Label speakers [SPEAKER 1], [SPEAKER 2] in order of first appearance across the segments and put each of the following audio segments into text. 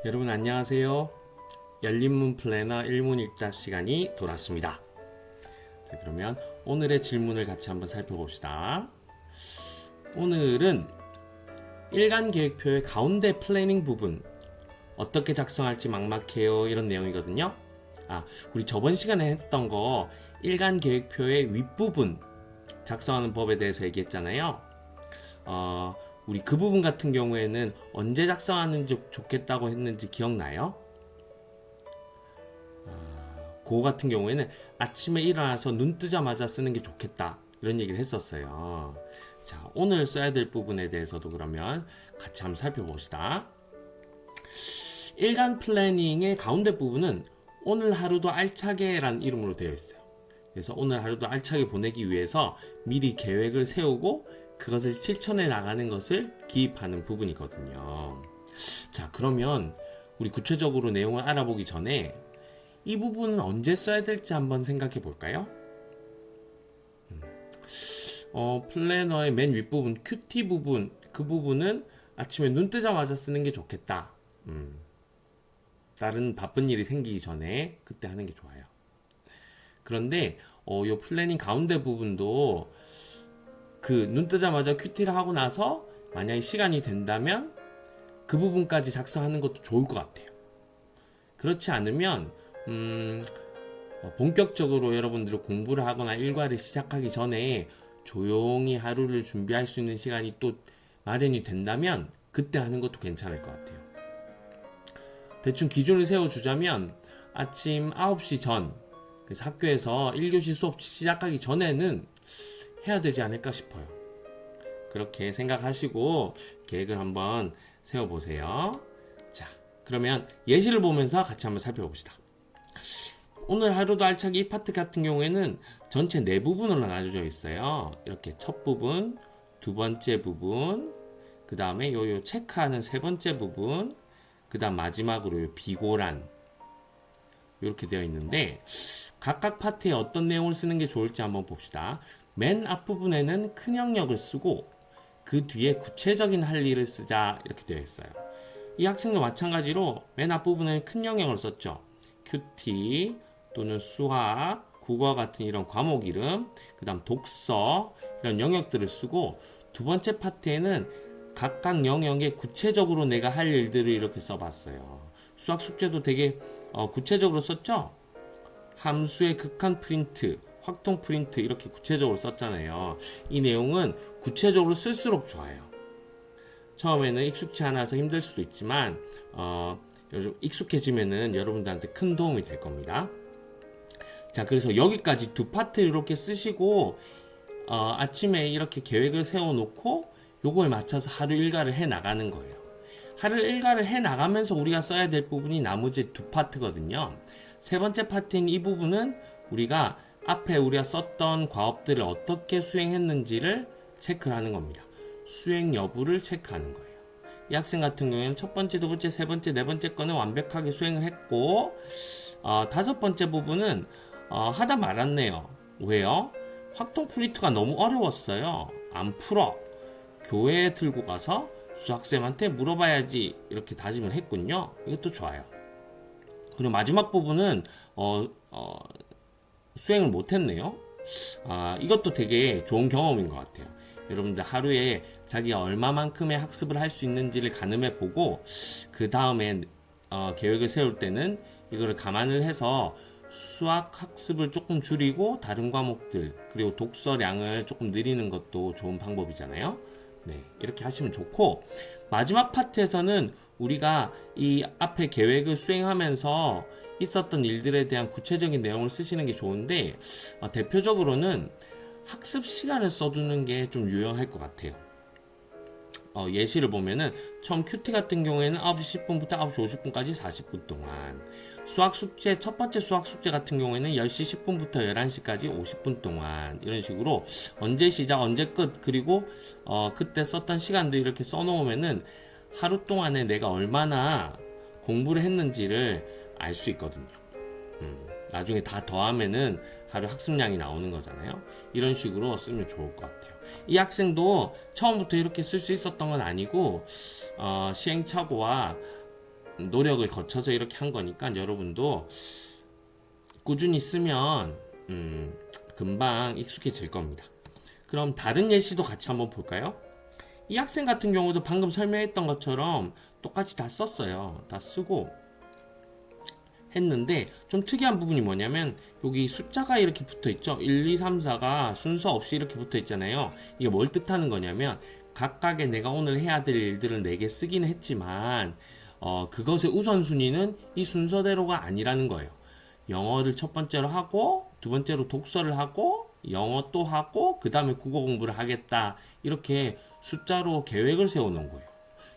[SPEAKER 1] 여러분 안녕하세요. 열린문 플래너 1문 읽답 시간이 돌아왔습니다. 자, 그러면 오늘의 질문을 같이 한번 살펴봅시다. 오늘은 일간 계획표의 가운데 플래닝 부분 어떻게 작성할지 막막해요 이런 내용이거든요. 우리 저번 시간에 했던 거 일간 계획표의 윗부분 작성하는 법에 대해서 얘기했잖아요. 우리 그 부분 같은 경우에는 언제 작성하는 게 좋겠다고 했는지 기억나요? 그거 같은 경우에는 아침에 일어나서 눈 뜨자마자 쓰는 게 좋겠다 이런 얘기를 했었어요. 자, 오늘 써야 될 부분에 대해서도 그러면 같이 한번 살펴봅시다. 일간 플래닝의 가운데 부분은 오늘 하루도 알차게 라는 이름으로 되어 있어요. 그래서 오늘 하루도 알차게 보내기 위해서 미리 계획을 세우고 그것을 실천해 나가는 것을 기입하는 부분이거든요. 자, 그러면 우리 구체적으로 내용을 알아보기 전에 이 부분은 언제 써야 될지 한번 생각해 볼까요? 플래너의 맨 윗부분 큐티 부분, 그 부분은 아침에 눈 뜨자마자 쓰는 게 좋겠다. 다른 바쁜 일이 생기기 전에 그때 하는 게 좋아요. 그런데 이 플래닝 가운데 부분도 그 눈 뜨자마자 큐티를 하고 나서 만약에 시간이 된다면 그 부분까지 작성하는 것도 좋을 것 같아요. 그렇지 않으면 본격적으로 여러분들이 공부를 하거나 일과를 시작하기 전에 조용히 하루를 준비할 수 있는 시간이 또 마련이 된다면 그때 하는 것도 괜찮을 것 같아요. 대충 기준을 세워주자면 아침 9시 전, 그래서 학교에서 1교시 수업 시작하기 전에는 해야 되지 않을까 싶어요. 그렇게 생각하시고 계획을 한번 세워보세요. 자, 그러면 예시를 보면서 같이 한번 살펴봅시다. 오늘 하루도 알차게 이 파트 같은 경우에는 전체 4부분으로 나눠져 있어요. 이렇게 첫 부분, 두 번째 부분, 그 다음에 요 체크하는 세 번째 부분, 그 다음 마지막으로 요 비고란, 이렇게 되어 있는데 각각 파트에 어떤 내용을 쓰는 게 좋을지 한번 봅시다. 맨 앞부분에는 큰 영역을 쓰고 그 뒤에 구체적인 할 일을 쓰자 이렇게 되어 있어요. 이 학생도 마찬가지로 맨 앞부분에는 큰 영역을 썼죠. 큐티 또는 수학, 국어 같은 이런 과목 이름, 그 다음 독서 이런 영역들을 쓰고 두 번째 파트에는 각각 영역에 구체적으로 내가 할 일들을 이렇게 써봤어요. 수학 숙제도 되게 구체적으로 썼죠? 함수의 극한 프린트, 확통 프린트 이렇게 구체적으로 썼잖아요. 이 내용은 구체적으로 쓸수록 좋아요. 처음에는 익숙치 않아서 힘들 수도 있지만 익숙해지면은 여러분들한테 큰 도움이 될 겁니다. 자, 그래서 여기까지 두 파트 이렇게 쓰시고 아침에 이렇게 계획을 세워놓고 요거에 맞춰서 하루 일과를 해 나가는 거예요. 하루 일과를 해 나가면서 우리가 써야 될 부분이 나머지 두 파트거든요. 세 번째 파트인 이 부분은 우리가 앞에 우리가 썼던 과업들을 어떻게 수행했는지를 체크를 하는 겁니다. 수행 여부를 체크하는 거예요. 이 학생 같은 경우에는 첫 번째, 두 번째, 세 번째, 네 번째 거는 완벽하게 수행을 했고 다섯 번째 부분은 하다 말았네요. 왜요? 확통 프린트가 너무 어려웠어요. 안 풀어. 교회에 들고 가서 수학쌤한테 물어봐야지 이렇게 다짐을 했군요. 이것도 좋아요. 그리고 마지막 부분은 수행을 못했네요. 이것도 되게 좋은 경험인 것 같아요. 여러분들 하루에 자기가 얼마만큼의 학습을 할 수 있는지를 가늠해 보고 그 다음에 계획을 세울 때는 이거를 감안을 해서 수학 학습을 조금 줄이고 다른 과목들 그리고 독서량을 조금 늘리는 것도 좋은 방법이잖아요. 네, 이렇게 하시면 좋고 마지막 파트에서는 우리가 이 앞에 계획을 수행하면서 있었던 일들에 대한 구체적인 내용을 쓰시는 게 좋은데 대표적으로는 학습 시간을 써주는 게 좀 유용할 것 같아요. 예시를 보면은 처음 큐티 같은 경우에는 9시 10분부터 9시 50분까지 40분 동안 수학 숙제 첫 번째 수학 숙제 같은 경우에는 10시 10분부터 11시까지 50분 동안 이런 식으로 언제 시작 언제 끝 그리고 그때 썼던 시간들 이렇게 써놓으면은 하루 동안에 내가 얼마나 공부를 했는지를 알 수 있거든요. 나중에 다 더하면은 하루 학습량이 나오는 거잖아요. 이런 식으로 쓰면 좋을 것 같아요. 이 학생도 처음부터 이렇게 쓸 수 있었던 건 아니고 시행착오와 노력을 거쳐서 이렇게 한 거니까 여러분도 꾸준히 쓰면 금방 익숙해질 겁니다. 그럼 다른 예시도 같이 한번 볼까요? 이 학생 같은 경우도 방금 설명했던 것처럼 똑같이 다 썼어요. 다 쓰고 했는데 좀 특이한 부분이 뭐냐면 여기 숫자가 이렇게 붙어 있죠. 1, 2, 3, 4가 순서 없이 이렇게 붙어 있잖아요. 이게 뭘 뜻하는 거냐면 각각의 내가 오늘 해야 될 일들을 4개 쓰기는 했지만 그것의 우선순위는 이 순서대로가 아니라는 거예요. 영어를 첫 번째로 하고 두 번째로 독서를 하고 영어 또 하고 그 다음에 국어 공부를 하겠다. 이렇게 숫자로 계획을 세워놓은 거예요.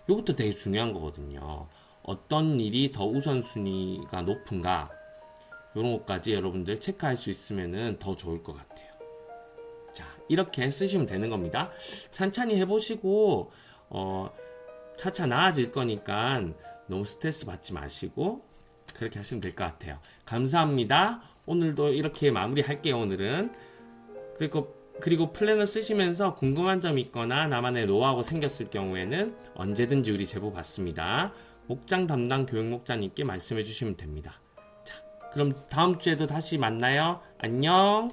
[SPEAKER 1] 이것도 되게 중요한 거거든요. 어떤 일이 더 우선순위가 높은가 이런 것까지 여러분들 체크할 수 있으면 더 좋을 것 같아요. 자, 이렇게 쓰시면 되는 겁니다. 찬찬히 해보시고 차차 나아질 거니까 너무 스트레스 받지 마시고 그렇게 하시면 될 것 같아요. 감사합니다. 오늘도 이렇게 마무리할게요. 오늘은 그리고 플래너 쓰시면서 궁금한 점 있거나 나만의 노하우가 생겼을 경우에는 언제든지 우리 제보 받습니다. 목장 담당 교육 목자님께 말씀해 주시면 됩니다. 자, 그럼 다음 주에도 다시 만나요. 안녕.